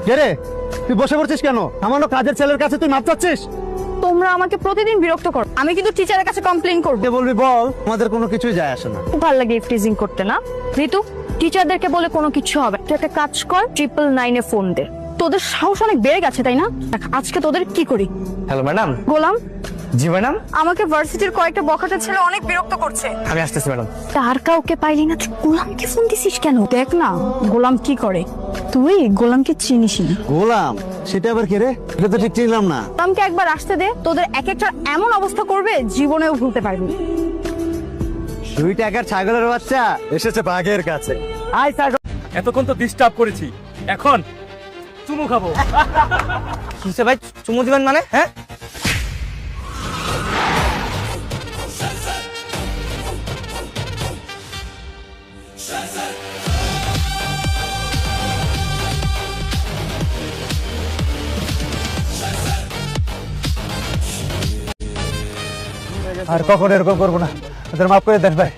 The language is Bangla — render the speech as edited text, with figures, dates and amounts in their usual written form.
কে রে, তুই বসে পড়ছিস কেন? সামান্য কাজের ছেলের কাছে তুই মাপ চাচ্ছিস? তোমরা আমাকে প্রতিদিন বিরক্ত করো। আমি কিন্তু টিচারের কাছে কমপ্লেইন করব। কে বলবি বল, আমাদের কোনো কিছুই যায় আসে না। খুব ভালো লাগে ফ্রিজিং করতে না ঋতু। টিচারদেরকে বলে কোনো কিছু হবে। তুই একটা কাজ কর, 999 এ ফোন দে। তোদের সাহস অনেক বেড়ে গেছে তাই না? দেখ, আজকে তোদের কি করি। Hello madam. গোলাম, জি ম্যাডাম। আমাকে ভার্সিটির কয়েকটা বখাটে ছেলে অনেক বিরক্ত করছে। আমি আসতেছি ম্যাডাম। তার কাউকে পাইলি না, তুই গোলামকে ফোন দিছিস কেন? দেখ না গোলাম কি করে। তুই গোলামকে চিনিস না। গোলাম? সেটা আবার কে রে? এটা তো ঠিক চিনলাম না। গোলামকে একবার আসতে দে, তোদের এক একটা এমন অবস্থা করবে জীবনেও ভুলতে পারবি না। 2 টাকার ছাগলের বাচ্চা এসেছে বাঘের কাছে। আয় ছাগল। এতক্ষণ তো ডিস্টার্ব করেছি, এখন চুমু খাবো। কিসে ভাই চুমু দিবেন মানে? হ্যাঁ আর কখনো এরকম করবো না, ওদের মাফ করে দেন ভাই।